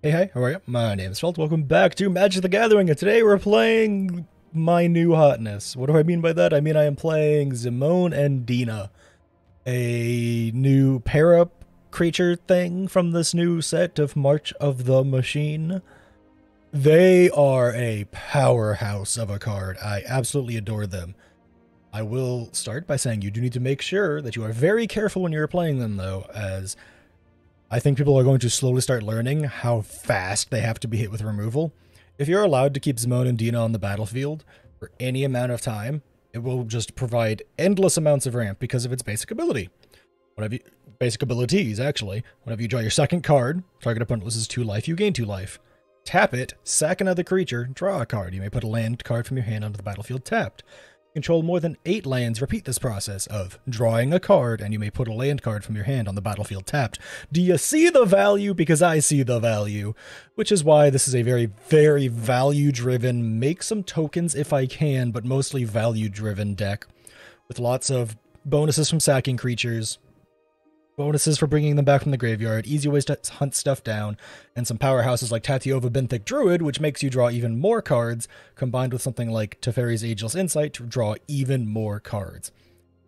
Hey, how are you? My name is Felt. Welcome back to Magic the Gathering, and today we're playing my new hotness. What do I mean by that? I mean I am playing Zimone and Dina, a new pair-up creature thing from this new set of March of the Machine. They are a powerhouse of a card. I absolutely adore them. I will start by saying you do need to make sure that you are very careful when you're playing them, though, as I think people are going to slowly start learning how fast they have to be hit with removal. If you're allowed to keep Zimone and Dina on the battlefield for any amount of time, it will just provide endless amounts of ramp because of its basic ability. Basic abilities, actually. Whenever you draw your second card, target opponent loses 2 life, you gain 2 life. Tap it, sack another creature, draw a card. You may put a land card from your hand onto the battlefield tapped. Control more than 8 lands, repeat this process of drawing a card, and you may put a land card from your hand on the battlefield tapped. Do you see the value? Because I see the value. Which is why this is a very, very value-driven, make some tokens if I can, but mostly value-driven deck. With lots of bonuses from sacking creatures, bonuses for bringing them back from the graveyard, easy ways to hunt stuff down, and some powerhouses like Tatiova Benthic Druid, which makes you draw even more cards, combined with something like Teferi's Ageless Insight to draw even more cards.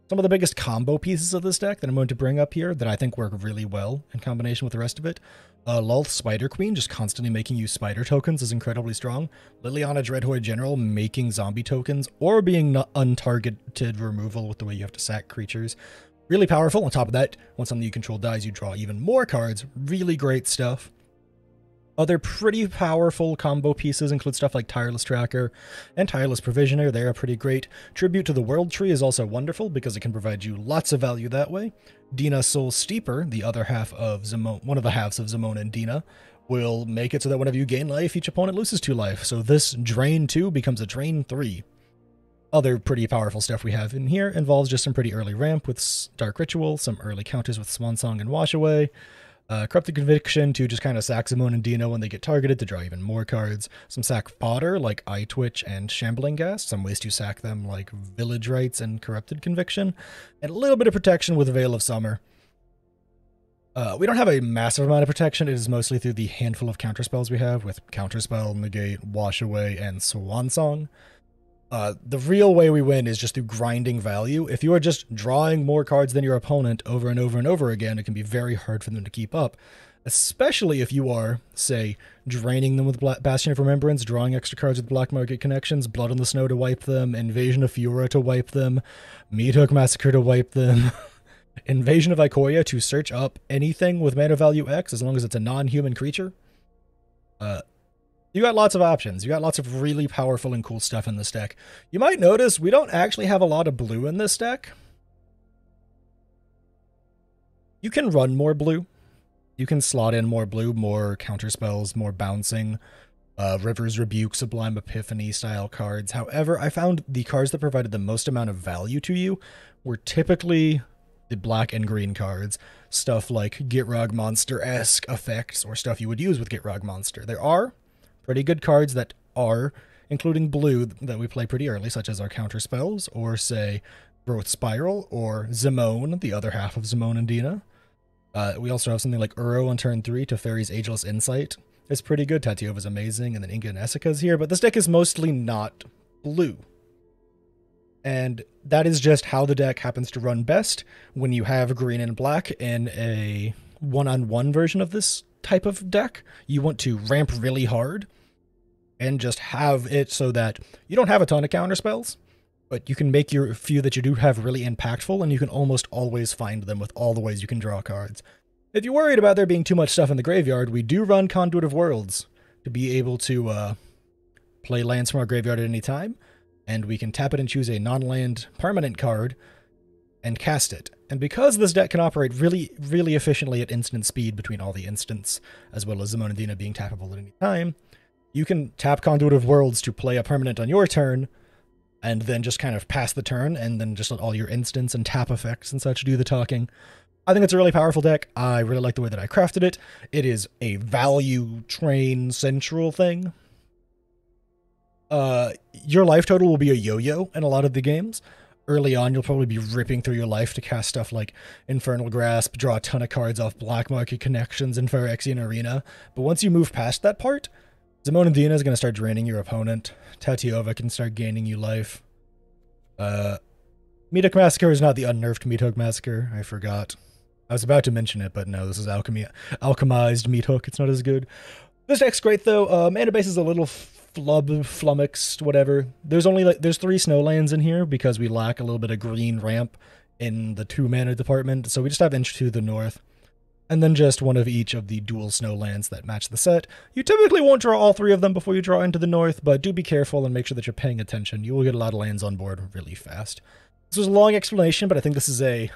Some of the biggest combo pieces of this deck that I'm going to bring up here that I think work really well in combination with the rest of it. Lulth Spider Queen, just constantly making you spider tokens, is incredibly strong. Liliana Dreadhorde General, making zombie tokens, or being untargeted removal with the way you have to sack creatures. Really powerful. On top of that, when something you control dies, you draw even more cards. Really great stuff. Other pretty powerful combo pieces include stuff like Tireless Tracker and Tireless Provisioner. They are pretty great. Tribute to the World Tree is also wonderful because it can provide you lots of value that way. Dina Soul Steeper, the other half of Zimone, one of the halves of Zimone and Dina, will make it so that whenever you gain life, each opponent loses 2 life. So this Drain 2 becomes a Drain 3. Other pretty powerful stuff we have in here involves just some pretty early ramp with Dark Ritual, some early counters with Swan Song and Wash Away, Corrupted Conviction to just kind of sack Zimone and Dina when they get targeted to draw even more cards, some sack fodder like Eye Twitch and Shambling Ghast, some ways to sack them like Village Rites and Corrupted Conviction, and a little bit of protection with Veil of Summer. We don't have a massive amount of protection. It is mostly through the handful of counterspells we have with Counterspell, Negate, Wash Away, and Swan Song. The real way we win is just through grinding value. If you are just drawing more cards than your opponent over and over and over again, it can be very hard for them to keep up. Especially if you are, say, draining them with Bastion of Remembrance, drawing extra cards with Black Market Connections, Blood on the Snow to wipe them, Invasion of Fiora to wipe them, Meathook Massacre to wipe them, Invasion of Ikoria to search up anything with mana value X as long as it's a non-human creature. You got lots of options. You got lots of really powerful and cool stuff in this deck. You might notice we don't actually have a lot of blue in this deck. You can run more blue. You can slot in more blue, more counterspells, more bouncing, River's Rebuke, Sublime Epiphany style cards. However, I found the cards that provided the most amount of value to you were typically the black and green cards. Stuff like Gitrog Monster-esque effects or stuff you would use with Gitrog Monster. There are pretty good cards that are, including blue, that we play pretty early, such as our counter spells, or say Growth Spiral, or Zimone, the other half of Zimone and Dina. We also have something like Uro on turn 3, Teferi's Ageless Insight is pretty good, Tatiova's amazing, and then Inga and Essica's here, but this deck is mostly not blue. And that is just how the deck happens to run best when you have green and black in a one-on-one version of this type of deck. You want to ramp really hard and just have it so that you don't have a ton of counter spells, but you can make your few that you do have really impactful, and you can almost always find them with all the ways you can draw cards. If you're worried about there being too much stuff in the graveyard, we do run Conduit of Worlds to be able to play lands from our graveyard at any time, and we can tap it and choose a non-land permanent card and cast it. And because this deck can operate really, really efficiently at instant speed between all the instants, as well as Zimone and Dina being tappable at any time, you can tap Conduit of Worlds to play a permanent on your turn, and then just kind of pass the turn, and then just let all your instants and tap effects and such do the talking. I think it's a really powerful deck. I really like the way that I crafted it. It is a value train central thing. Your life total will be a yo-yo in a lot of the games. early on, you'll probably be ripping through your life to cast stuff like Infernal Grasp, draw a ton of cards off Black Market Connections and Phyrexian Arena. But once you move past that part, Zimone and Dina is going to start draining your opponent. Tatiova can start gaining you life. Meathook Massacre is not the unnerved Meathook Massacre. I forgot. I was about to mention it, but no, this is alchemized Meathook. It's not as good. This deck's great though. Mana base is a little flummoxed, whatever. There's 3 snowlands in here because we lack a little bit of green ramp in the 2 mana department. So we just have Inch to the north, and then just one of each of the dual snowlands that match the set. You typically won't draw all 3 of them before you draw into the north, but do be careful and make sure that you're paying attention. You will get a lot of lands on board really fast. This was a long explanation, but I think this is a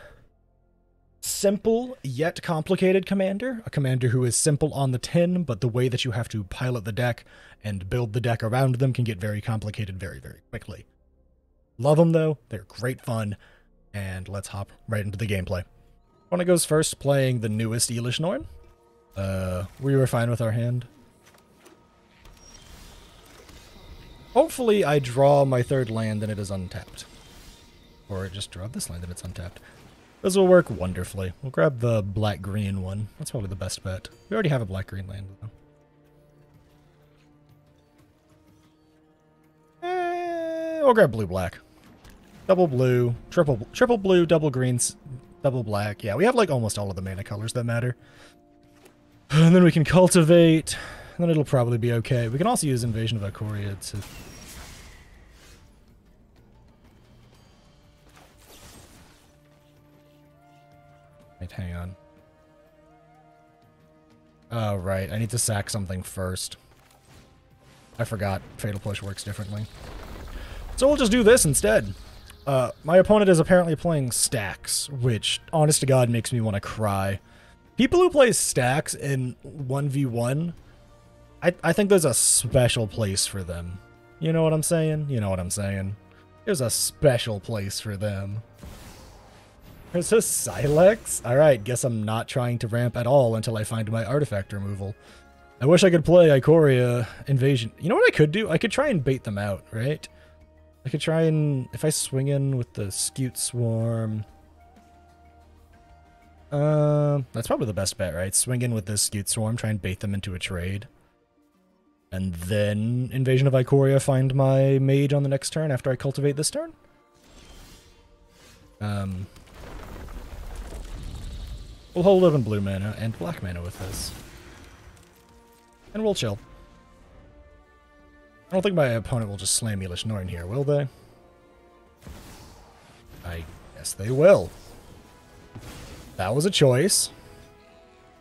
simple yet complicated commander. A commander who is simple on the tin, but the way that you have to pilot the deck and build the deck around them can get very complicated very, very quickly. Love them though. They're great fun. And let's hop right into the gameplay. One goes first, playing the newest Elish Norn. We were fine with our hand. Hopefully I draw my 3rd land and it is untapped. Or just draw this land and it's untapped. This will work wonderfully. We'll grab the black-green one. That's probably the best bet. We already have a black-green land, though. We'll grab blue-black. Double blue, triple blue, double greens, double black. Yeah, we have like almost all of the mana colors that matter. And then we can cultivate, and then it'll probably be okay. We can also use Invasion of Ikoria to... Wait, hang on. Oh, right. I need to sack something first. I forgot. Fatal Push works differently. So we'll just do this instead. My opponent is apparently playing stacks, which, honest to God, makes me want to cry. People who play stacks in 1v1, I think there's a special place for them. You know what I'm saying? You know what I'm saying. There's a special place for them. There's a Silex? Alright, guess I'm not trying to ramp at all until I find my artifact removal. I wish I could play Ikoria Invasion. You know what I could do? I could try and bait them out, right? I could try and... If I swing in with the Scute Swarm... that's probably the best bet, right? Swing in with this Scute Swarm, try and bait them into a trade. And then Invasion of Ikoria, find my mage on the next turn after I cultivate this turn. We'll hold up in blue mana and black mana with this. And we'll chill. I don't think my opponent will just slam Elish Norn here, will they? I guess they will. That was a choice.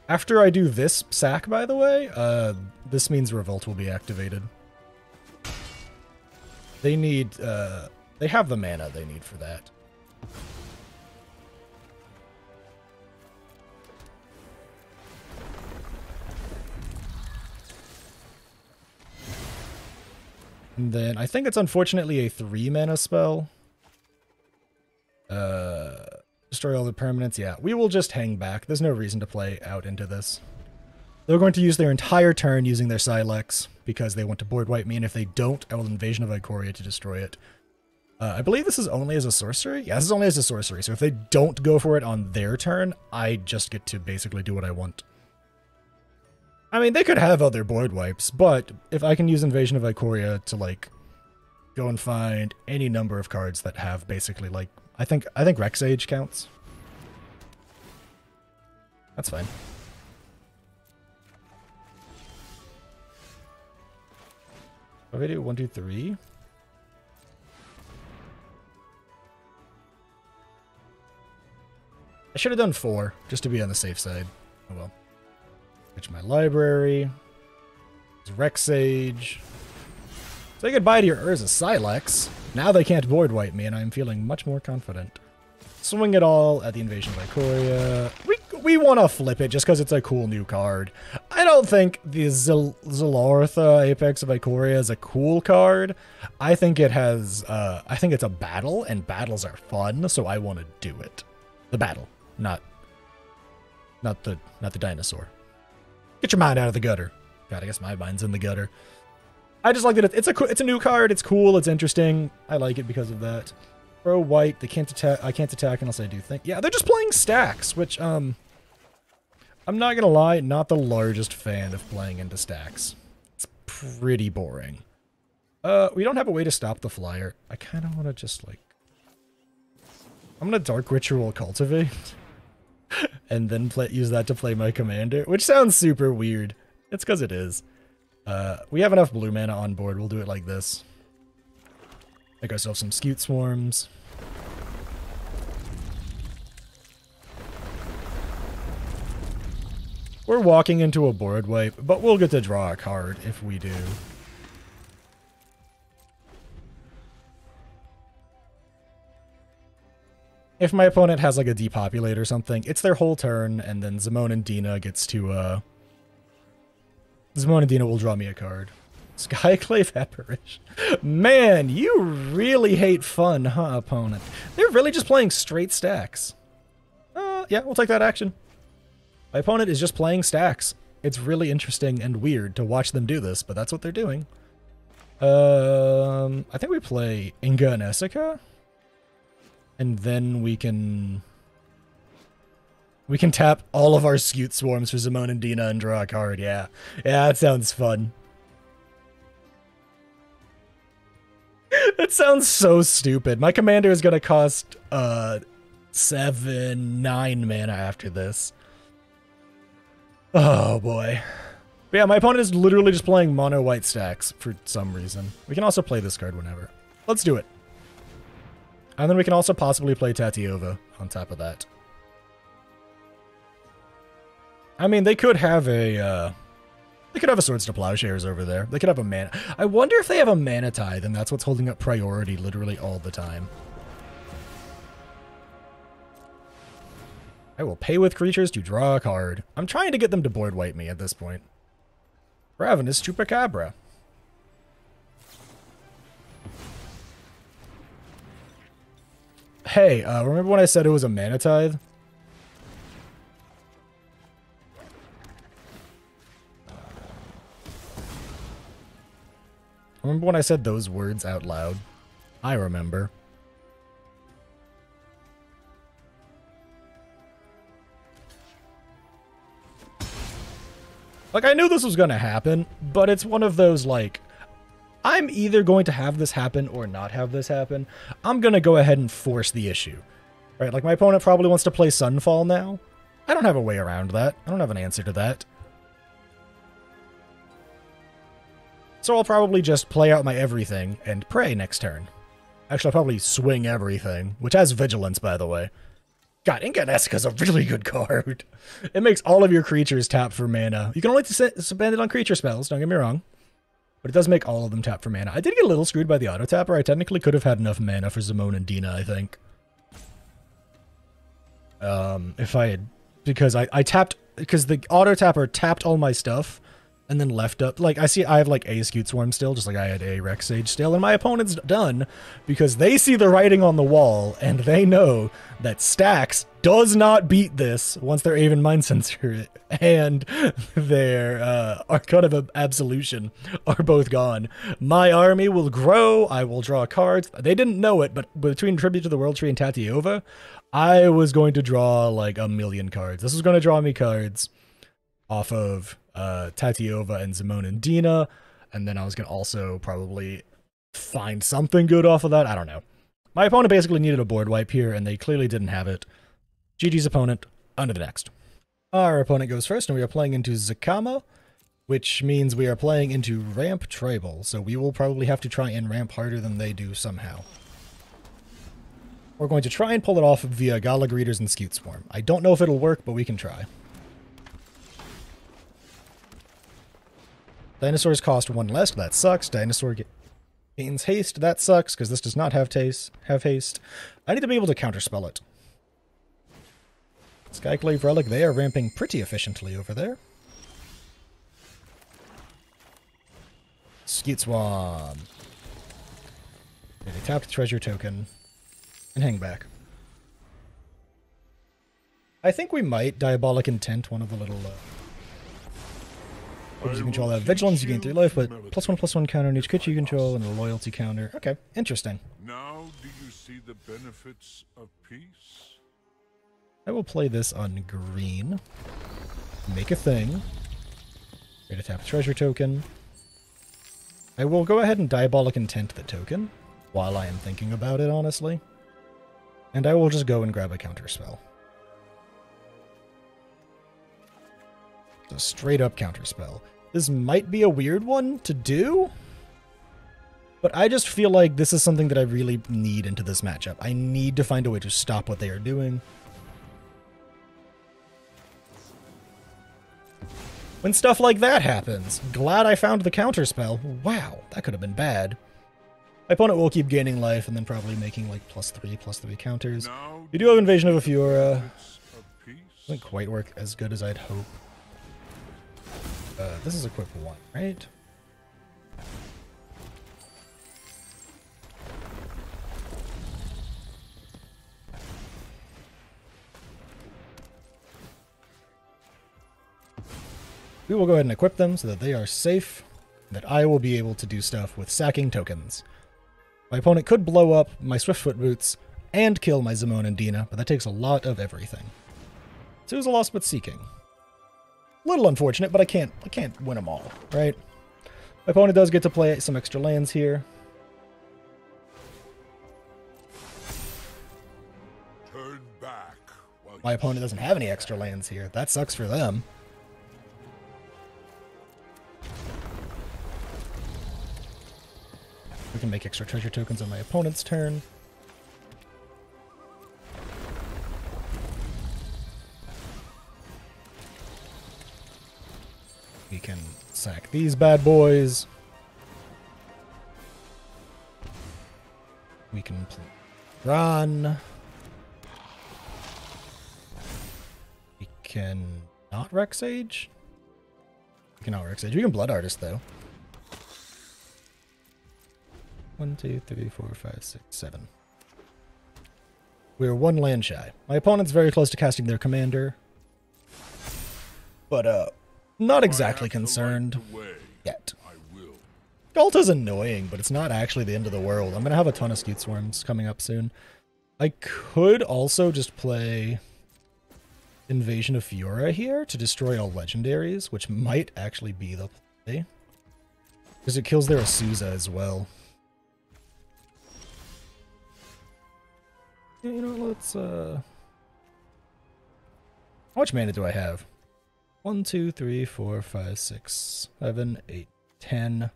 After I do this sack, by the way, this means Revolt will be activated. They need, they have the mana they need for that. And then I think it's unfortunately a 3-mana spell. Destroy all the permanents. Yeah, we will just hang back. There's no reason to play out into this. They're going to use their entire turn using their Silex because they want to board wipe me, and if they don't, I will Invasion of Ikoria to destroy it. I believe this is only as a sorcery? Yeah, this is only as a sorcery, so if they don't go for it on their turn, I just get to basically do what I want. I mean, they could have other board wipes, but if I can use Invasion of Ikoria to, like, go and find any number of cards that have basically, like, I think Rex Age counts. That's fine. What do I do? 1, 2, 3? I should have done 4, just to be on the safe side. Oh well. Fetch my library. There's Rex Sage. Say goodbye to your Urza Silex. Now they can't board wipe me, and I'm feeling much more confident. Swing it all at the Invasion of Ikoria. We want to flip it just because it's a cool new card. I don't think the Zilortha Apex of Ikoria is a cool card. I think it has, I think it's a battle, and battles are fun, so I want to do it. The battle, not the dinosaur. Get your mind out of the gutter. God, I guess my mind's in the gutter. I just like that it's a new card. It's cool. It's interesting. I like it because of that. Pro white, they can't attack. I can't attack unless I do think. Yeah, they're just playing stacks, which I'm not gonna lie, not the largest fan of playing into stacks. It's pretty boring. We don't have a way to stop the flyer. I kind of want to just like, I'm gonna Dark Ritual Cultivate, and then use that to play my commander, which sounds super weird. It's because it is. We have enough blue mana on board. We'll do it like this. Make ourselves some Scute Swarms. We're walking into a board wipe, but we'll get to draw a card if we do. If my opponent has like a depopulate or something, it's their whole turn, and then Zimone and Dina gets to, Zimone and Dina will draw me a card. Skyclave Apparition. Man, you really hate fun, huh, opponent? They're really just playing straight stacks. Yeah, we'll take that action. My opponent is just playing stacks. It's really interesting and weird to watch them do this, but that's what they're doing. I think we play Inga and Essica. And then we can tap all of our Scute Swarms for Zimone and Dina and draw a card, yeah. Yeah, that sounds fun. That sounds so stupid. My commander is gonna cost 7, 9 mana after this. Oh boy. But yeah, my opponent is literally just playing mono white stacks for some reason. We can also play this card whenever. Let's do it. And then we can also possibly play Tatiova on top of that. I mean, they could have a Swords to Plowshares over there. They could have a mana. I wonder if they have a Mana Tithe, and that's what's holding up priority literally all the time. I will pay with creatures to draw a card. I'm trying to get them to board wipe me at this point. Ravenous Chupacabra. Hey, remember when I said it was a Mana Tithe? Remember when I said those words out loud? I remember. Like, I knew this was gonna happen, but it's one of those, like, I'm either going to have this happen or not have this happen. I'm gonna go ahead and force the issue. Right, like, my opponent probably wants to play Sunfall now. I don't have a way around that. I don't have an answer to that. So I'll probably just play out my everything and pray next turn. Actually, I'll probably swing everything, which has Vigilance, by the way. God, Inganesca's a really good card. It makes all of your creatures tap for mana. You can only spend it on creature spells, don't get me wrong. But it does make all of them tap for mana. I did get a little screwed by the auto-tapper. I technically could have had enough mana for Zimone and Dina, I think. If I had... Because I tapped... Because the auto-tapper tapped all my stuff, and then left up, like, I have, like, a Scute Swarm still, just like I had a Rex Sage still, and my opponent's done, because they see the writing on the wall, and they know that stacks does not beat this once their Aven Mind Sensor and their Arcana of Absolution are both gone. My army will grow, I will draw cards. They didn't know it, but between Tribute to the World Tree and Tatiova, I was going to draw, like, 1,000,000 cards. This was going to draw me cards off of Tatiova and Zimone and Dina, and then I was going to also probably find something good off of that. I don't know. My opponent basically needed a board wipe here, and they clearly didn't have it. GG's opponent, on to the next. Our opponent goes first, and we are playing into Zakama, which means we are playing into Ramp Tribal, so we will probably have to try and ramp harder than they do somehow. We're going to try and pull it off via Gala Greeters and Scute Swarm. I don't know if it'll work, but we can try. Dinosaurs cost 1 less, that sucks. Dinosaur gains haste, that sucks, because this does not have haste. I need to be able to counterspell it. Skyclave Relic, they are ramping pretty efficiently over there. Scute Swarm. Okay, they tapped treasure token. And hang back. I think we might Diabolic Intent one of the little... you control that Vigilance, you gain 3 life, but +1/+1 counter on each creature you control, and a loyalty counter. Okay, interesting. Now do you see the benefits of peace? I will play this on green. Make a thing. Ready to tap a treasure token. I will go ahead and Diabolic Intent the token while I am thinking about it, honestly. And I will just go and grab a counterspell. A straight up counterspell. This might be a weird one to do, but I just feel like this is something that I really need into this matchup. I need to find a way to stop what they are doing. When stuff like that happens, glad I found the counterspell. Wow, that could have been bad. My opponent will keep gaining life and then probably making like +3/+3 counters. You do have Invasion of Afiora. Doesn't quite work as good as I'd hope. This is equip 1, right? We will go ahead and equip them so that they are safe, that I will be able to do stuff with sacking tokens. My opponent could blow up my Swiftfoot Boots and kill my Zimone and Dina, but that takes a lot of everything. So it was a loss but seeking. A little unfortunate, but I can't win them all, right? My opponent does get to play some extra lands here. Turn back. My opponent doesn't have any extra lands here. That sucks for them. We can make extra treasure tokens on my opponent's turn. We can sack these bad boys. We can run. We can not Rex Age. We can not Rex Age. We can Blood Artist though. 1, 2, 3, 4, 5, 6, 7. We're 1 land shy. My opponent's very close to casting their commander. But, not exactly concerned yet. Galta's annoying, but it's not actually the end of the world. I'm going to have a ton of Skewt Swarms coming up soon. I could also just play Invasion of Fiora here to destroy all legendaries, which might actually be the play. Because it kills their Asusa as well. You know, let's, how much mana do I have? 1, 2, 3, 4, 5, 6, 7, 8, 10.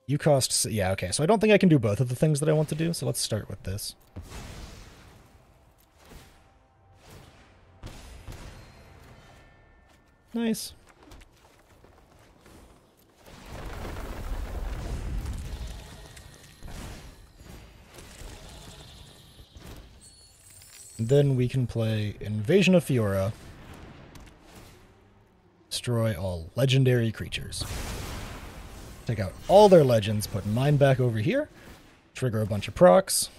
You cost, yeah, okay, so I don't think I can do both of the things that I want to do, so let's start with this. Nice. Then we can play Invasion of Fiora. Destroy all legendary creatures. Take out all their legends, put mine back over here. Trigger a bunch of procs.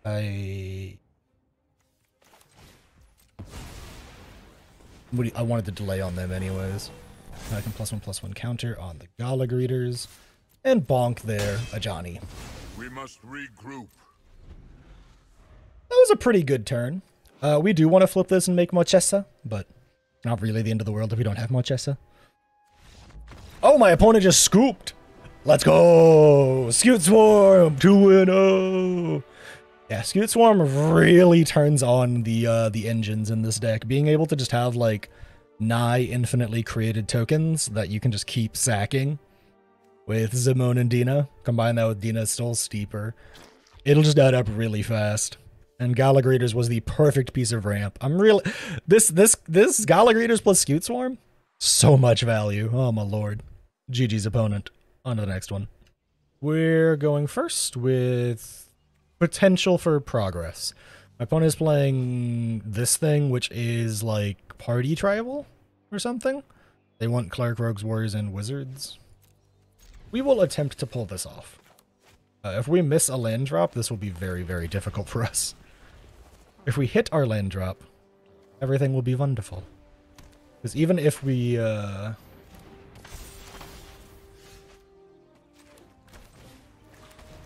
I wanted to delay on them anyways. I can +1/+1 counter on the Gala Greeters. And bonk their Ajani. We must regroup. That was a pretty good turn. We do want to flip this and make Mochessa, but not really the end of the world if we don't have Mochessa. Oh, my opponent just scooped. Let's go. Skewt Swarm 2-0. Yeah, Skewt Swarm really turns on the engines in this deck. Being able to just have like nigh infinitely created tokens that you can just keep sacking. With Zimone and Dina, combine that with Dina's Soul Steeper, it'll just add up really fast. And Gala Greeters was the perfect piece of ramp. I'm really this Gala Greeters plus Skewt Swarm, so much value. Oh my lord. GG's opponent. On to the next one. We're going first with potential for progress. My opponent is playing this thing, which is like Party Tribal or something. They want Cleric, Rogues, Warriors, and Wizards. We will attempt to pull this off. If we miss a land drop, this will be very, very difficult for us. If we hit our land drop, everything will be wonderful. Because even if we...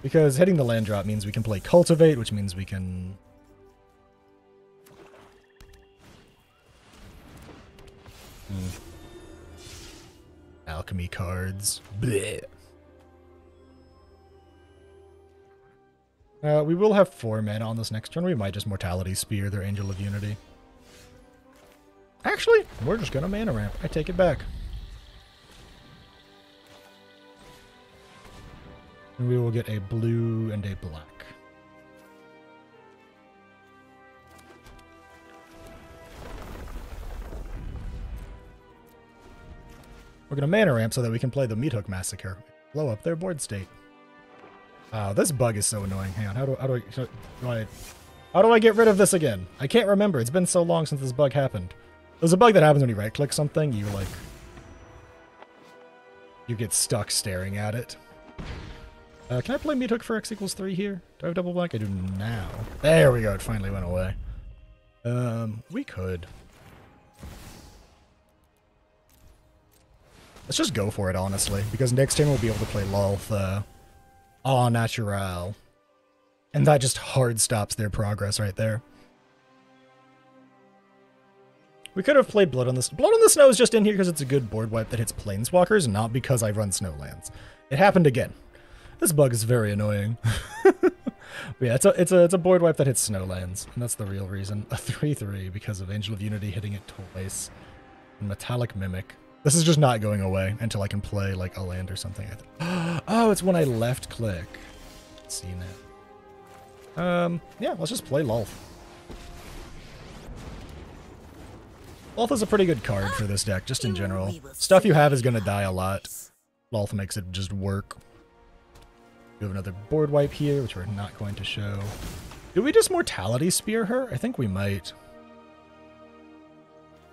Because hitting the land drop means we can play Cultivate, which means we can... Alchemy cards. Blech. We will have 4 mana on this next turn. We might just Mortality Spear their Angel of Unity. Actually, we're just going to mana ramp. I take it back. And we will get a blue and a black. We're going to mana ramp so that we can play the Meat Hook Massacre. Blow up their board state. Wow, this bug is so annoying. Hang on, how do I get rid of this again? I can't remember. It's been so long since this bug happened. There's a bug that happens when you right-click something. You get stuck staring at it. Can I play Meat Hook for X equals 3 here? Do I have double black? I do now. There we go. It finally went away. We could. Let's just go for it, honestly, because next turn we'll be able to play Lolth au natural. And that just hard stops their progress right there. We could have played Blood on the Snow. Blood on the Snow is just in here because it's a good board wipe that hits Planeswalkers, not because I run Snowlands. It happened again. This bug is very annoying. Yeah, it's a board wipe that hits Snowlands, and that's the real reason. A 3/3 because of Angel of Unity hitting it twice. And Metallic Mimic. This is just not going away until I can play like a land or something. Oh, it's when I left click. Seen it. Yeah, let's just play Lolth. Lolth is a pretty good card for this deck, just in general. Stuff you have is going to die a lot. Lolth makes it just work. We have another board wipe here, which we're not going to show. Do we just Mortality Spear her? I think we might.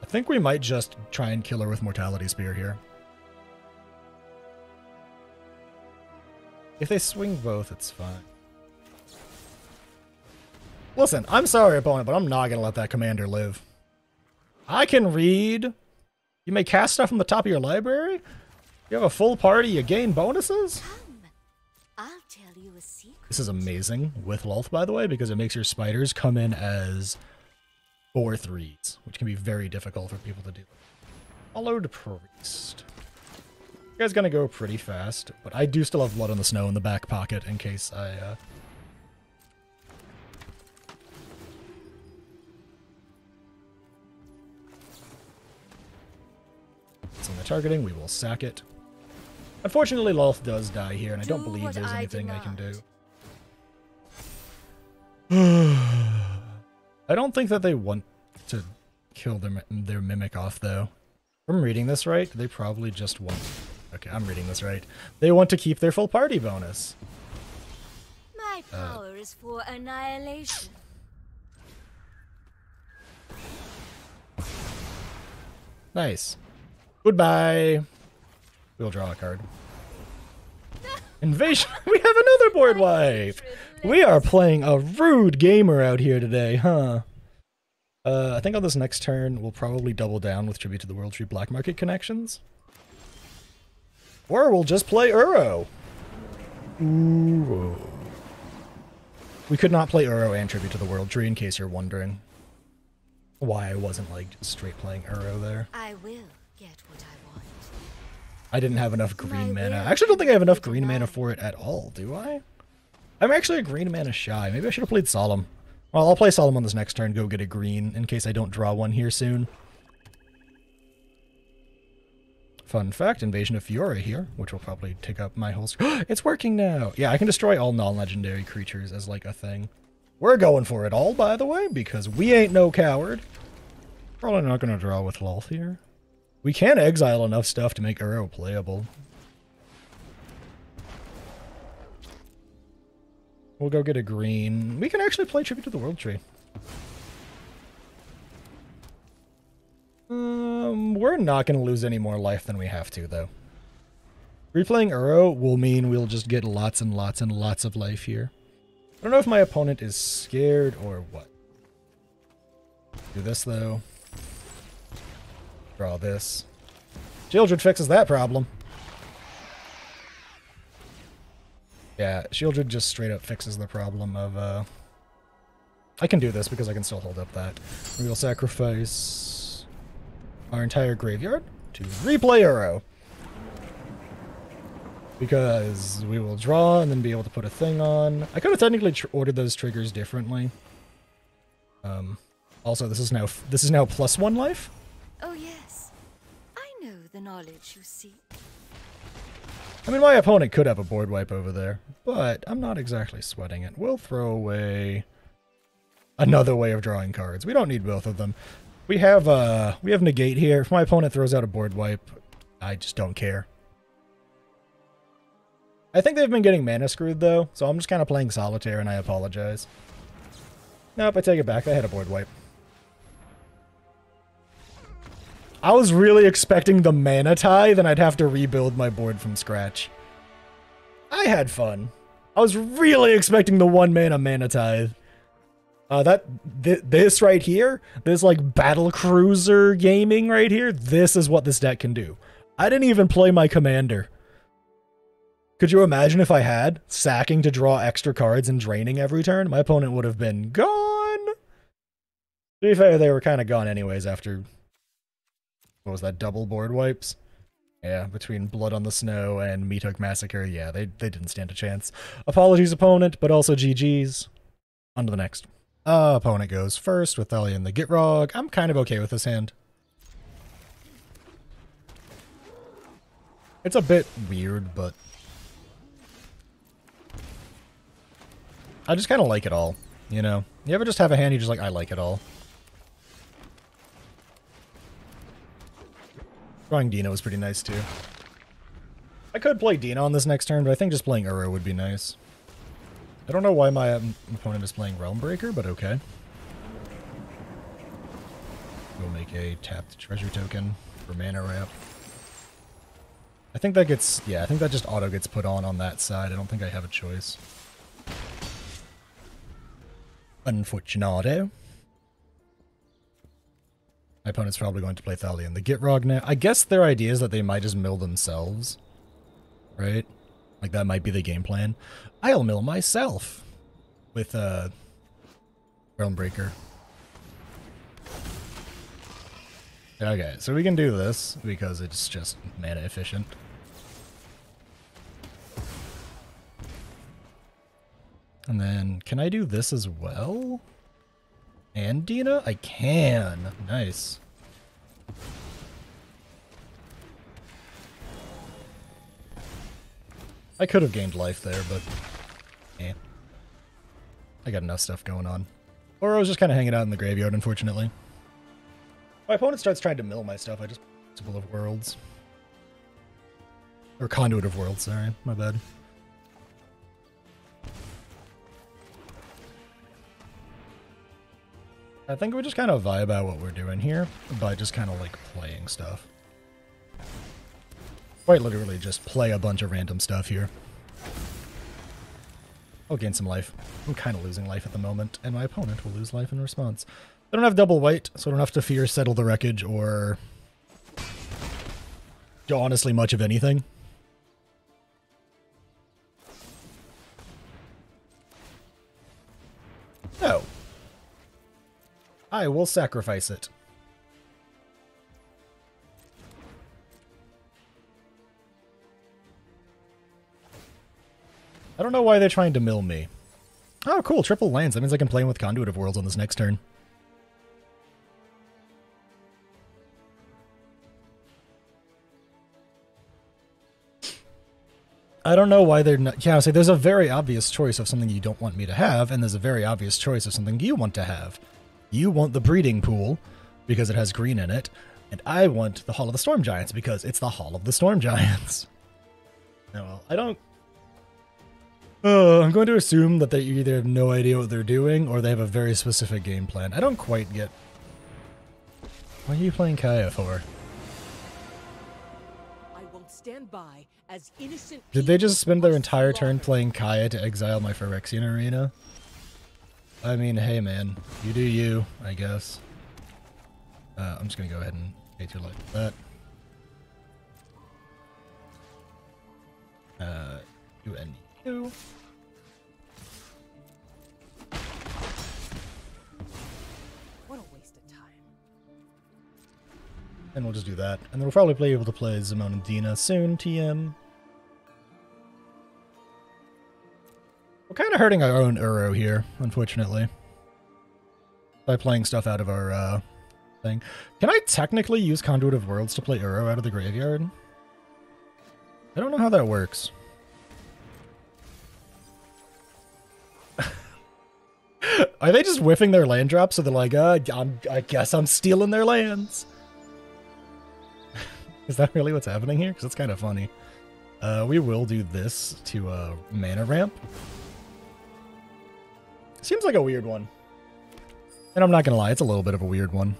I think we might just try and kill her with Mortality Spear here. If they swing both, it's fine. Listen, I'm sorry, opponent, but I'm not going to let that commander live. I can read. You may cast stuff from the top of your library. You have a full party, you gain bonuses. I'll tell you a secret. This is amazing with Lolth, by the way, because it makes your spiders come in as 4/3s, which can be very difficult for people to do. Followed Priest. You guys gonna go pretty fast, but I do still have Blood on the Snow in the back pocket in case I it's on the targeting, we will sack it. Unfortunately, Lolth does die here, and I don't believe there's anything I can do. I don't think that they want to kill their Mimic off, though. If I'm reading this right, they probably just want... Okay, I'm reading this right. They want to keep their full party bonus. My power is for annihilation. Nice. Goodbye. We'll draw a card. Invasion! We have another board wipe! We are playing a rude gamer out here today, huh? I think on this next turn, we'll probably double down with Tribute to the World Tree Black Market connections. Or we'll just play Uro. Uro. We could not play Uro and Tribute to the World Tree, in case you're wondering why I wasn't, like, just straight playing Uro there. I will get what I want. I didn't have enough green mana. I actually don't think I have enough green mana for it at all, do I? I'm actually a green mana shy. Maybe I should have played Solemn. Well, I'll play Solemn on this next turn, go get a green, in case I don't draw one here soon. Fun fact, Invasion of Fiora here, which will probably take up my whole screen. It's working now! Yeah, I can destroy all non-legendary creatures as, like, a thing. We're going for it all, by the way, because we ain't no coward. Probably not going to draw with Lolth here. We can exile enough stuff to make Uro playable. We'll go get a green. We can actually play Tribute to the World Tree. We're not going to lose any more life than we have to, though. Replaying Uro will mean we'll just get lots and lots and lots of life here. I don't know if my opponent is scared or what. Do this, though. Draw this. Children fixes that problem. Yeah, Shieldred just straight up fixes the problem of, I can do this because I can still hold up that. We will sacrifice our entire graveyard to replay Arrow. Because we will draw and then be able to put a thing on. I could have technically ordered those triggers differently. Also, this is now +1 life. Oh yes, I know the knowledge you seek. I mean, my opponent could have a board wipe over there, but I'm not exactly sweating it. We'll throw away another way of drawing cards. We don't need both of them. We have negate here. If my opponent throws out a board wipe, I just don't care. I think they've been getting mana screwed though, so I'm just kind of playing solitaire and I apologize. Nope, I take it back. They had a board wipe. I was really expecting the mana tie, then I'd have to rebuild my board from scratch. I had fun. I was really expecting the 1 mana tithe. This right here, this like battle cruiser gaming right here, this is what this deck can do. I didn't even play my commander. Could you imagine if I had sacking to draw extra cards and draining every turn? My opponent would have been gone. To be fair, they were kind of gone anyways after, what was that, double board wipes? Yeah, between Blood on the Snow and Meathook Massacre, yeah, they didn't stand a chance. Apologies, opponent, but also GG's. On to the next. Opponent goes first with Thalia and the Gitrog. I'm kind of okay with this hand. It's a bit weird, but I just kind of like it all, you know? You ever just have a hand you just like, I like it all. Drawing Dina was pretty nice too. I could play Dina on this next turn, but I think just playing Uro would be nice. I don't know why my opponent is playing Realm Breaker, but okay. We'll make a tapped treasure token for mana ramp. I think that gets, yeah, I think that just auto gets put on that side. I don't think I have a choice. Unfortunato. My opponent's probably going to play Thalia and the Gitrog now. I guess their idea is that they might just mill themselves. Right? Like, that might be the game plan. I'll mill myself with Realm Breaker. Okay, so we can do this because it's just mana efficient. And then, can I do this as well? And Dina? I can. Nice. I could have gained life there, but eh. I got enough stuff going on. Or I was just kind of hanging out in the graveyard, unfortunately. My opponent starts trying to mill my stuff. I just Crucible of Worlds. Or Conduit of Worlds, sorry. My bad. I think we just kind of vibe out what we're doing here by just kind of like playing stuff. Quite literally just play a bunch of random stuff here. I'll gain some life. I'm kind of losing life at the moment, and my opponent will lose life in response. I don't have double white, so I don't have to fear Settle the Wreckage or honestly much of anything. No. I will sacrifice it. I don't know why they're trying to mill me. Oh, cool. Triple lands. That means I can play with Conduit of Worlds on this next turn. I don't know why they're not... Yeah, I say there's a very obvious choice of something you don't want me to have, and there's a very obvious choice of something you want to have. You want the Breeding Pool, because it has green in it, and I want the Hall of the Storm Giants, because it's the Hall of the Storm Giants. Oh, well, I don't... I'm going to assume that they either have no idea what they're doing, or they have a very specific game plan. I don't quite get... What are you playing Kaya for? I won't stand by as innocent. Did they just spend their entire turn playing Kaya to exile my Phyrexian Arena? I mean, hey man, you do you, I guess. I'm just gonna go ahead and hate your life with that. You and you. And we'll just do that. And then we'll probably be able to play Zimone and Dina soon, TM. We're kind of hurting our own Uro here, unfortunately. By playing stuff out of our thing. Can I technically use Conduit of Worlds to play Uro out of the graveyard? I don't know how that works. Are they just whiffing their land drops so they're like, I guess I'm stealing their lands? Is that really what's happening here? Because it's kind of funny. We will do this to mana ramp. Seems like a weird one. And I'm not going to lie, it's a little bit of a weird one.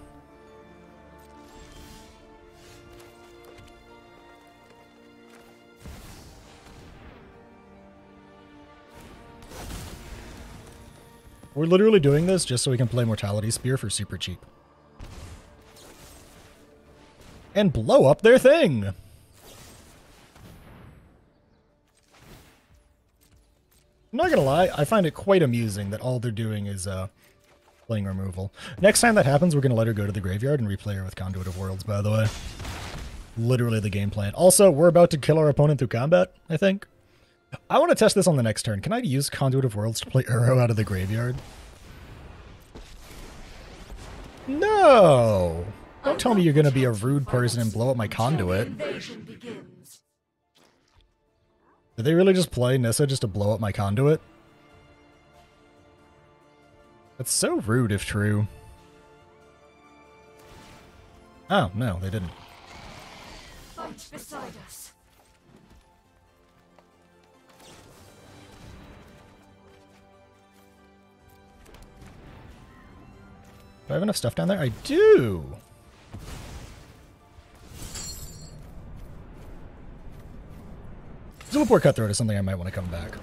We're literally doing this just so we can play Mortality Spear for super cheap. And blow up their thing! I'm not gonna lie, I find it quite amusing that all they're doing is playing removal. Next time that happens, we're gonna let her go to the graveyard and replay her with Conduit of Worlds, by the way. Literally the game plan. Also, we're about to kill our opponent through combat, I think. I want to test this on the next turn. Can I use Conduit of Worlds to play Uro out of the graveyard? No! Don't tell me you're going to be a rude person and blow up my conduit. Did they really just play Nissa just to blow up my conduit? That's so rude if true. Oh, no, they didn't. Fight beside us. Do I have enough stuff down there? I do! Zimapore Cutthroat is something I might want to come back.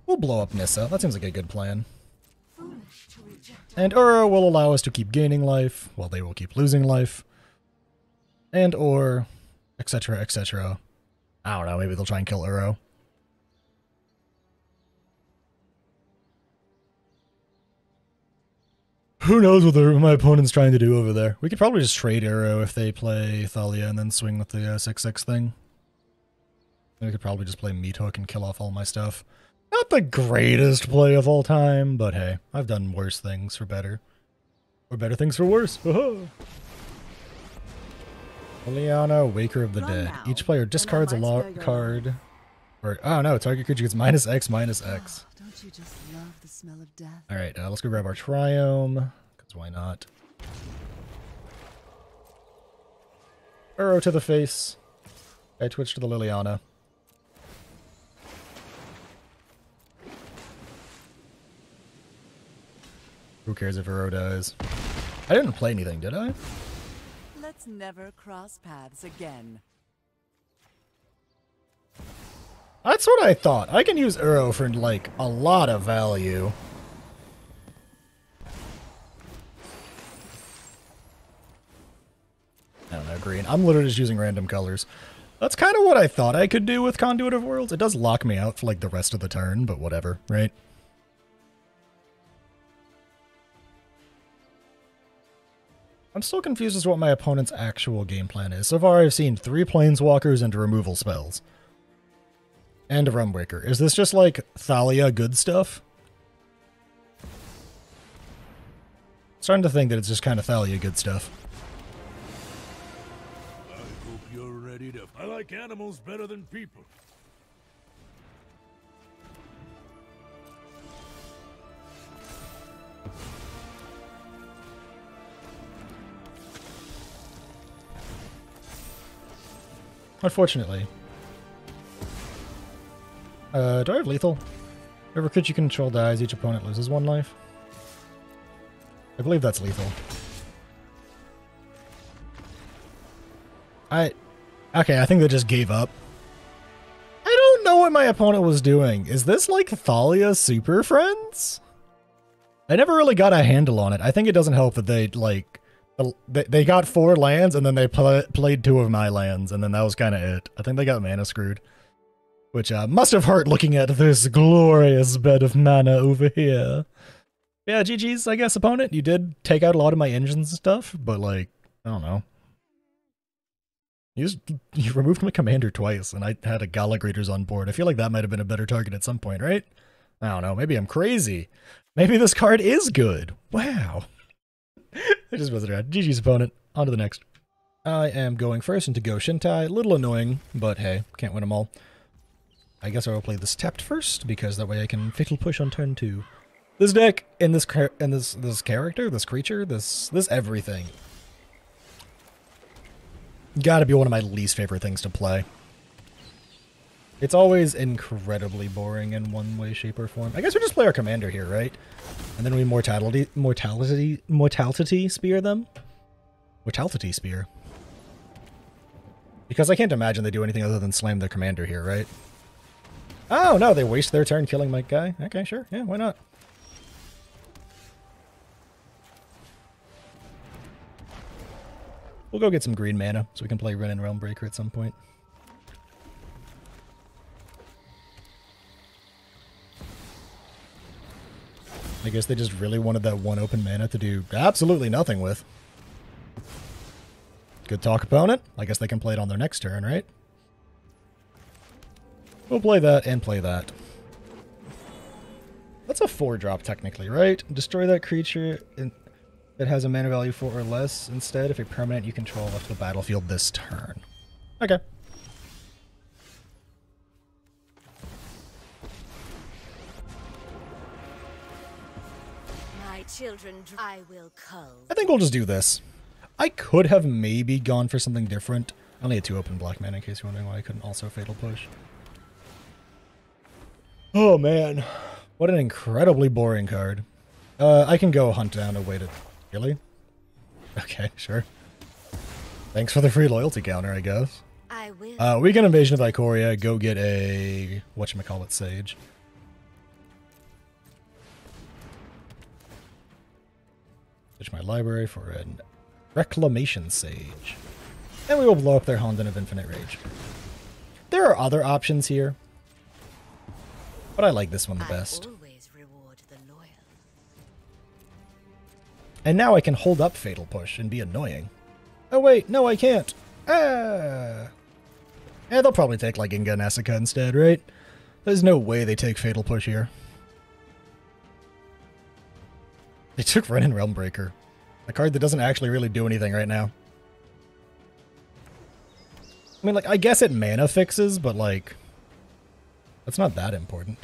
We'll blow up Nissa. That seems like a good plan. And Uro will allow us to keep gaining life, while they will keep losing life. And or, etc., etc. I don't know, maybe they'll try and kill Uro. Who knows what my opponent's trying to do over there. We could probably just trade Uro if they play Thalia and then swing with the 6/6 thing. We could probably just play Meat Hook and kill off all my stuff. Not the greatest play of all time, but hey, I've done worse things for better. Or better things for worse. Liliana, Waker of the Dead. Each player discards a card. Or, oh no, target creature gets -X, -X. Don't you just love the smell of death? Alright, let's go grab our Triome, because why not? Uro to the face. I twitch to the Liliana. Who cares if Uro dies? I didn't play anything, did I? Let's never cross paths again. That's what I thought. I can use Uro for, like, a lot of value. I don't know, green. I'm literally just using random colors. That's kind of what I thought I could do with Conduit of Worlds. It does lock me out for, like, the rest of the turn, but whatever, right? I'm still confused as to what my opponent's actual game plan is. So far, I've seen 3 Planeswalkers and removal spells. And a Rumbreaker. Is this just, like, Thalia good stuff? Starting to think that it's just kind of Thalia good stuff. I hope you're ready to... I like animals better than people. Unfortunately. Do I have lethal? Whatever creature you control dies, each opponent loses 1 life. I believe that's lethal. Okay, I think they just gave up. I don't know what my opponent was doing. Is this like Thalia Super Friends? I never really got a handle on it. I think it doesn't help that they, like, They got 4 lands, and then they played 2 of my lands, and then that was kind of it. I think they got mana screwed. Which must have hurt looking at this glorious bed of mana over here. Yeah, GG's, I guess, opponent. You did take out a lot of my engines and stuff, but, like, I don't know. You removed my commander twice, and I had a Gala Greeters on board. I feel like that might have been a better target at some point, right? I don't know. Maybe I'm crazy. Maybe this card is good. Wow. I just wasn't around. GG's, opponent. On to the next. I am going first into Go Shintai. Little annoying, but hey, can't win them all. I guess I will play this tapped first, because that way I can Fatal Push on turn 2. This deck, and this character, this creature, this everything. Gotta be one of my least favorite things to play. It's always incredibly boring in one way, shape, or form. I guess we just play our commander here, right? And then we mortality spear them? Mortality spear. Because I can't imagine they do anything other than slam their commander here, right? Oh, no, they waste their turn killing my guy. Okay, sure. Yeah, why not? We'll go get some green mana so we can play Ren and Realm Breaker at some point. I guess they just really wanted that 1 open mana to do absolutely nothing with. Good talk, opponent. I guess they can play it on their next turn, right? We'll play that and play that. That's a 4-drop technically, right? Destroy that creature that has a mana value 4 or less instead if a permanent you control left the battlefield this turn. Okay. My children, I will cull. I think we'll just do this. I could have maybe gone for something different. I only had 2 open black mana in case you're wondering why I couldn't also Fatal Push. Oh man, what an incredibly boring card. I can go hunt down a way to... Really? Okay, sure. Thanks for the free loyalty counter, I guess. I will. Weekend Invasion of Ikoria, go get a... whatchamacallit, Sage. Switch my library for a Reclamation Sage. And we will blow up their Honden of Infinite Rage. There are other options here, but I like this one the best. Always reward the loyal. And now I can hold up Fatal Push and be annoying. Oh wait, no I can't. Ah. Yeah, they'll probably take like Inga Nessica instead, right? There's no way they take Fatal Push here. They took Ren and Realm Breaker. A card that doesn't actually really do anything right now. I mean, like, I guess it mana fixes, but like... that's not that important.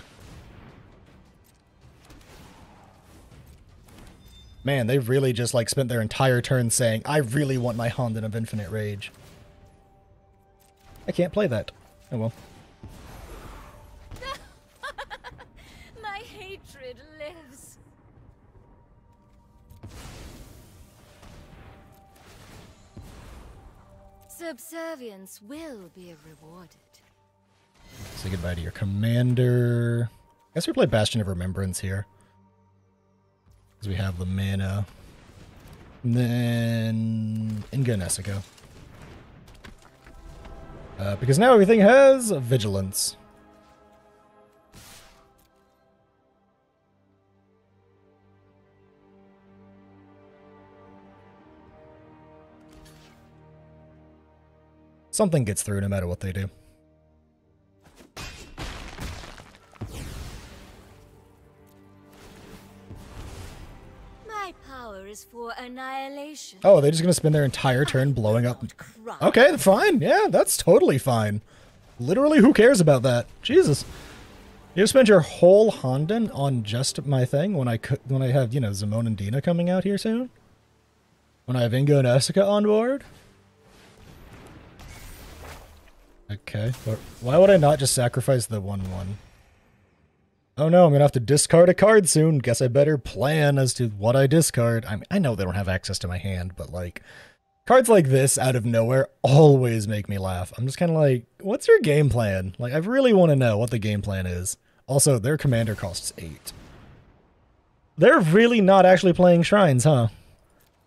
Man, they really just like spent their entire turn saying, I really want my Honden of Infinite Rage. I can't play that. Oh well. My hatred lives. Subservience will be rewarded. Say goodbye to your commander. I guess we play Bastion of Remembrance here. Because we have the mana. And then Inga Nessica. Because now everything has Vigilance. Something gets through no matter what they do. My power is for annihilation. Oh, they're just gonna spend their entire turn blowing up. Okay, fine. Yeah, that's totally fine. Literally, who cares about that? Jesus. You spend your whole Honden on just my thing when I have, you know, Zimone and Dina coming out here soon? When I have Inga and Nessica on board? Okay, but why would I not just sacrifice the 1/1? Oh no, I'm gonna have to discard a card soon. Guess I better plan as to what I discard. I mean, I know they don't have access to my hand, but like, cards like this out of nowhere always make me laugh. I'm just kind of like, what's your game plan? Like, I really want to know what the game plan is. Also, their commander costs 8. They're really not actually playing Shrines, huh?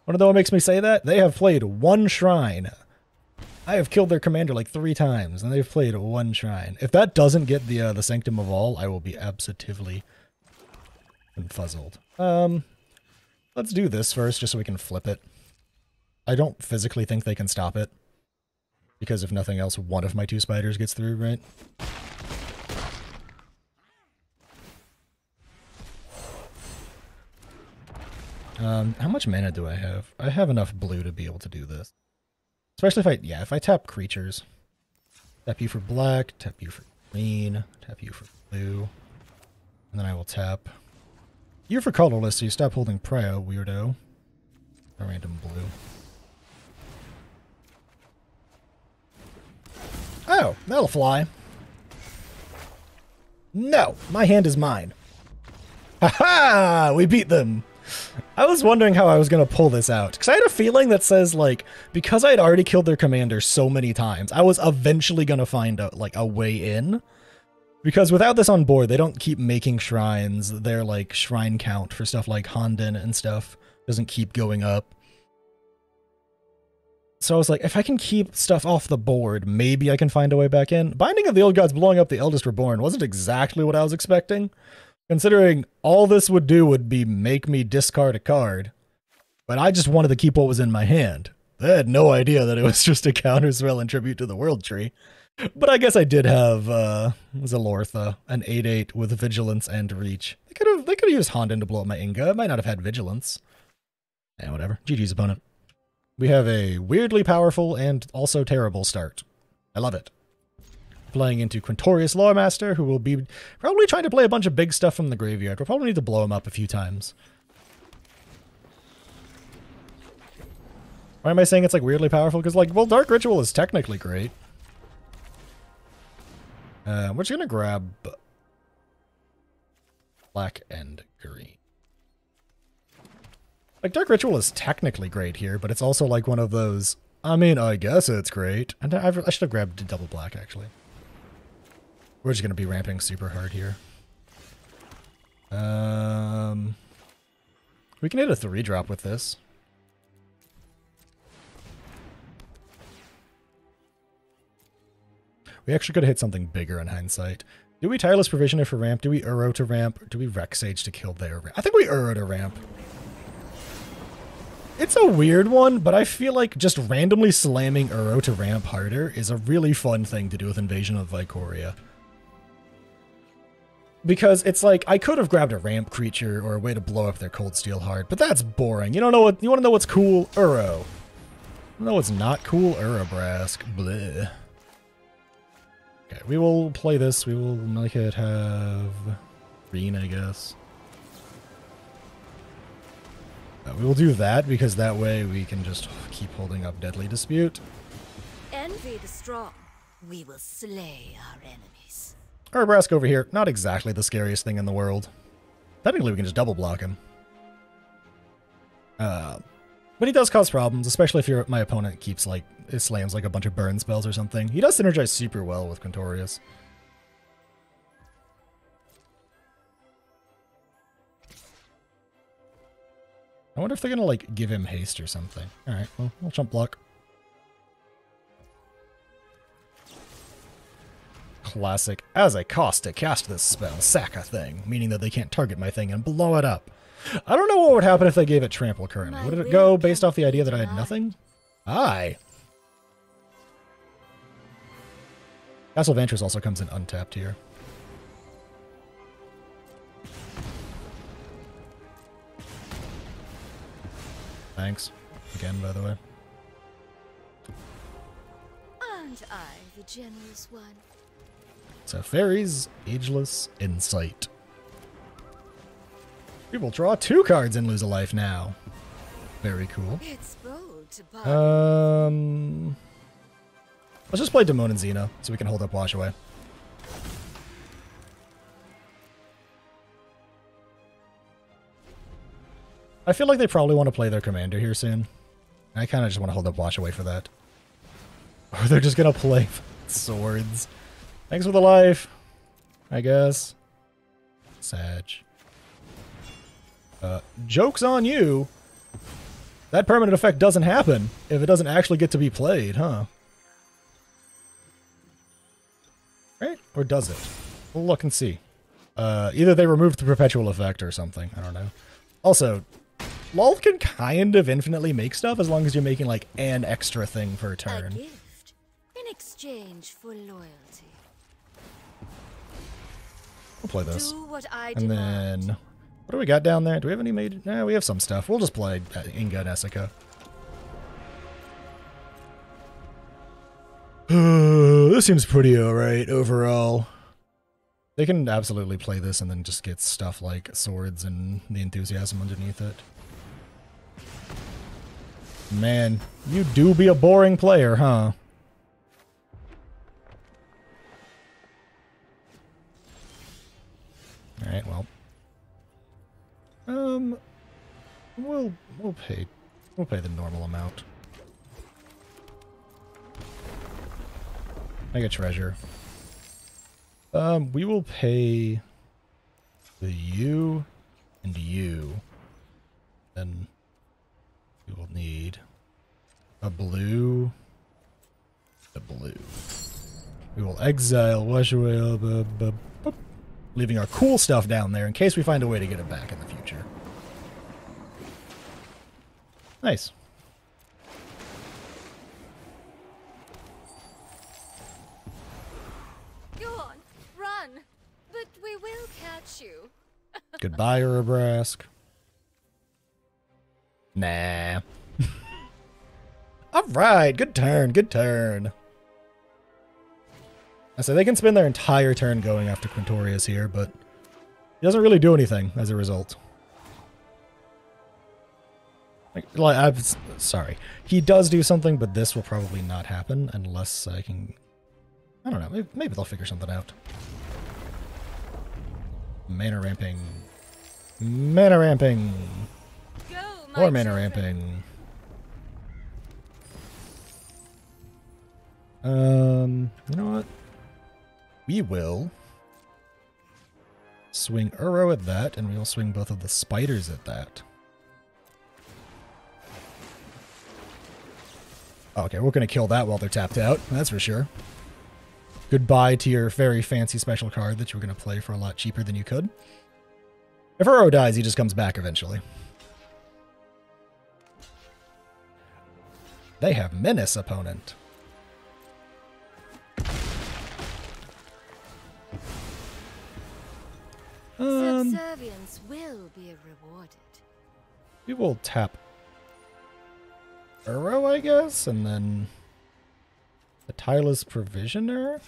Wanna know what makes me say that? They have played one shrine. I have killed their commander like 3 times, and they've played one shrine. If that doesn't get the Sanctum of All, I will be absolutely confuzzled. Let's do this first, just so we can flip it. I don't physically think they can stop it. Because if nothing else, one of my 2 spiders gets through, right? How much mana do I have? I have enough blue to be able to do this. Especially if I tap creatures. Tap you for black, tap you for green, tap you for blue. And then I will tap you for colorless, so you stop holding prio, weirdo. A random blue. Oh, that'll fly. No, my hand is mine. Ha-ha! We beat them! I was wondering how I was going to pull this out, because I had a feeling that says, like, because I had already killed their commander so many times, I was eventually going to find a way in. Because without this on board, they don't keep making shrines. Their, like, shrine count for stuff like Honden and stuff doesn't keep going up. So I was like, if I can keep stuff off the board, maybe I can find a way back in. Binding of the Old Gods blowing up the Eldest Reborn wasn't exactly what I was expecting. Considering all this would do would be make me discard a card. But I just wanted to keep what was in my hand. I had no idea that it was just a counterspell and tribute to the World Tree. But I guess I did have Zalortha, an 8/8 with Vigilance and Reach. They could have used Honden to blow up my Inga. I might not have had Vigilance. Yeah, whatever. GG's opponent. We have a weirdly powerful and also terrible start. I love it. Playing into Quintorius Loremaster, who will be probably trying to play a bunch of big stuff from the graveyard. We'll probably need to blow him up a few times. Why am I saying it's like weirdly powerful? Because like, well, Dark Ritual is technically great. We're just gonna grab black and green. Like, Dark Ritual is technically great here, but it's also like one of those, I mean, I guess it's great. And I should have grabbed double black, actually. We're just going to be ramping super hard here. We can hit a 3-drop with this. We actually could have hit something bigger in hindsight. Do we Tireless Provisioner for ramp? Do we Uro to ramp? Or do we Rex Sage to kill their ramp? I think we Uro to ramp. It's a weird one, but I feel like just randomly slamming Uro to ramp harder is a really fun thing to do with Invasion of Vicoria. Because it's like, I could have grabbed a ramp creature or a way to blow up their Cold Steel hard, but that's boring. You don't know what, you want to know what's cool? Uro. You know what's not cool? Urabrask. Bleh. Okay, we will play this. We will make it have green, I guess. We will do that because that way we can just keep holding up Deadly Dispute. Envy the strong. We will slay our enemies. Urabrask over here, not exactly the scariest thing in the world. Technically, we can just double block him. But he does cause problems, especially if my opponent keeps like, it slams like a bunch of burn spells or something. He does synergize super well with Quintorius. I wonder if they're gonna like give him haste or something. Alright, well, we'll jump block. Classic. As a cost to cast this spell, sack a thing, meaning that they can't target my thing and blow it up. I don't know what would happen if they gave it trample currently. Would it go based off the idea that I had nothing? Aye. Castle Vantress also comes in untapped here. Thanks. Again, by the way. Aren't I the generous one? So, Fairies, Ageless, Insight. We will draw 2 cards and lose a life now. Very cool. It's bold to buy. Let's just play Zimone and Dina so we can hold up Wash Away. I feel like they probably want to play their commander here soon. I kind of just want to hold up Wash Away for that. Or they're just going to play swords. Thanks for the life, I guess. Sag. Joke's on you. That permanent effect doesn't happen if it doesn't actually get to be played, huh? Right? Or does it? We'll look and see. Either they removed the perpetual effect or something. I don't know. Also, LOL can kind of infinitely make stuff as long as you're making like an extra thing per A turn. gift in exchange for loyalty. We'll play this. Do what I And demand. then, what do we got down there? Do we have any made? Nah, we have some stuff. We'll just play Inga and Essica. This seems pretty alright overall. They can absolutely play this and then just get stuff like swords and the enthusiasm underneath it. Man, you do be a boring player, huh? Alright, well. We'll pay the normal amount. Mega treasure. We will pay the you and you. Then we will need a blue. A blue. We will exile wash away, leaving our cool stuff down there in case we find a way to get it back in the future. Nice. Go on, run, but we will catch you. Goodbye, Urabrask. Nah. Alright, good turn, good turn. So they can spend their entire turn going after Quintorius here, but he doesn't really do anything as a result. I'm sorry. He does do something, but this will probably not happen unless I can... I don't know, maybe they'll figure something out. Mana ramping. Mana ramping. Go, my More mana children. ramping. You know what? We will swing Uro at that, and we will swing both of the spiders at that. Okay, we're going to kill that while they're tapped out, that's for sure. Goodbye to your very fancy special card that you were going to play for a lot cheaper than you could. If Uro dies, he just comes back eventually. They have Menace opponent. Subservience will be rewarded. We will tap Uro, I guess, and then the Tireless Provisioner.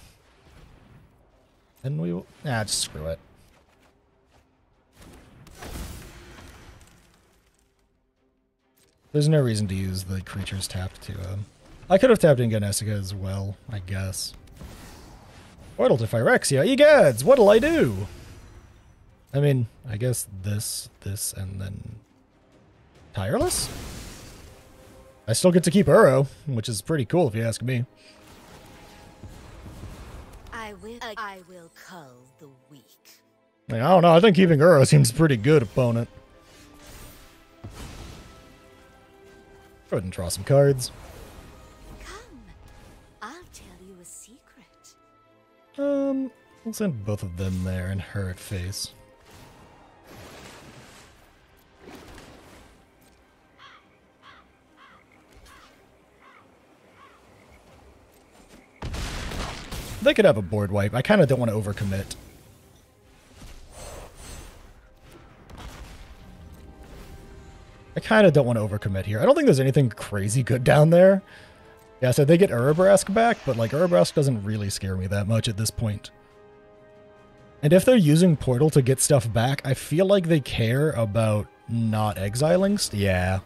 And we will... Nah, just screw it. There's no reason to use the creatures tapped to... I could have tapped in Ganessica as well, I guess. Portal to Phyrexia. Egads, what'll I do? I mean, I guess this, and then... Tireless? I still get to keep Uro, which is pretty cool if you ask me. I will cull the weak. I mean, I don't know, I think keeping Uro seems pretty good, opponent. Go ahead and draw some cards. Come, I'll tell you a secret. We'll send both of them there and her at face. They could have a board wipe. I kind of don't want to overcommit. Here. I don't think there's anything crazy good down there. Yeah, so they get Urabrask back, but like Urabrask doesn't really scare me that much at this point. And if they're using Portal to get stuff back, I feel like they care about not exiling. Yeah.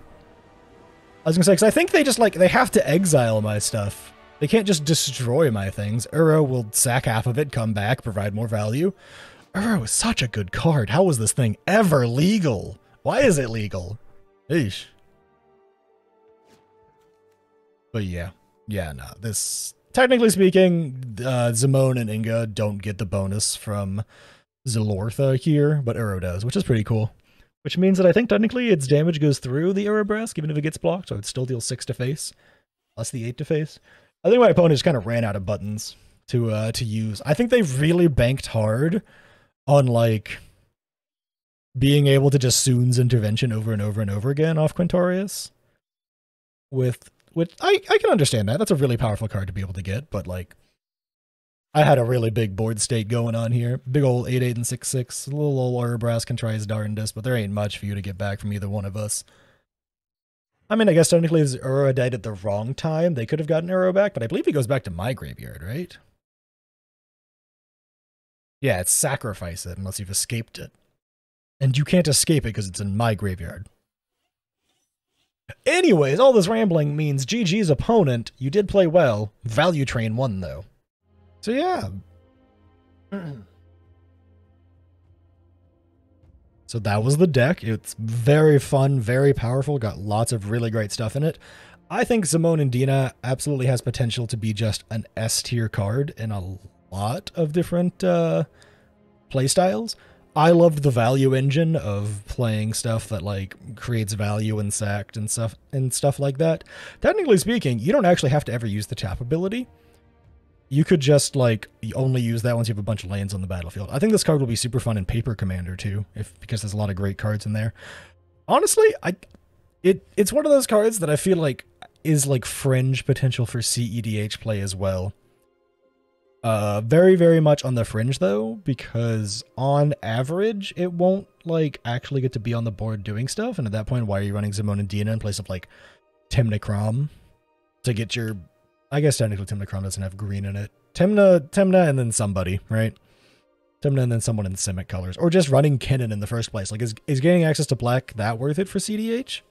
I was gonna say, because I think they just like, they have to exile my stuff. They can't just destroy my things. Uro will sack half of it, come back, provide more value. Uro is such a good card. How was this thing ever legal? Why is it legal? Eesh. But yeah. Yeah, no. This, technically speaking, Zimone and Inga don't get the bonus from Zilortha here, but Uro does, which is pretty cool. which means that I think technically its damage goes through the Aerobrask, even if it gets blocked, so it still deals 6 to face, plus the 8 to face. I think my opponent just kind of ran out of buttons to use. I think they've really banked hard on, like, being able to just Soon's Intervention over and over and over again off Quintorius. Which I can understand that. That's a really powerful card to be able to get, but, like, I had a really big board state going on here. Big old 8-8 and 6-6. A little old Aerobrask can try his darndest, but there ain't much for you to get back from either one of us. I mean, I guess technically if Ura died at the wrong time, they could have gotten Uro back, but I believe he goes back to my graveyard, right? Yeah, it's sacrifice it unless you've escaped it. And you can't escape it because it's in my graveyard. Anyways, all this rambling means GG's opponent, you did play well. Value Train won, though. So yeah. So that was the deck. It's very fun, very powerful, got lots of really great stuff in it. I think Zimone and Dina absolutely has potential to be just an S tier card in a lot of different playstyles. I loved the value engine of playing stuff that, like, creates value in sacked and stuff like that. Technically speaking, you don't actually have to ever use the tap ability. You could just, like, only use that once you have a bunch of lands on the battlefield. I think this card will be super fun in Paper Commander too, because there's a lot of great cards in there. Honestly, it's one of those cards that I feel like is, like, fringe potential for CEDH play as well. Very, very much on the fringe, though, because on average, it won't, like, actually get to be on the board doing stuff, and at that point, why are you running Zimone and Dina in place of, like, Temnicrom to get your... I guess technically Temnicrom doesn't have green in it. Temna and then somebody, right? Temna and then someone in Simic colors. Or just running Kinnan in the first place. Like, is getting access to black that worth it for CDH?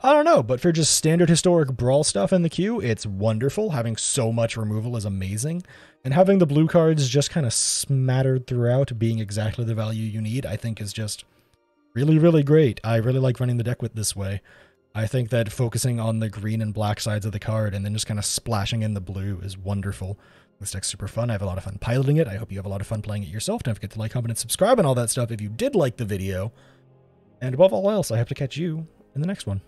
I don't know, but for just standard historic Brawl stuff in the queue, it's wonderful. Having so much removal is amazing. And having the blue cards just kind of smattered throughout, being exactly the value you need, I think is just really, really great. I really like running the deck with this way. I think that focusing on the green and black sides of the card and then just kind of splashing in the blue is wonderful. This deck's super fun. I have a lot of fun piloting it. I hope you have a lot of fun playing it yourself. Don't forget to like, comment, and subscribe and all that stuff if you did like the video. And above all else, I hope to catch you in the next one.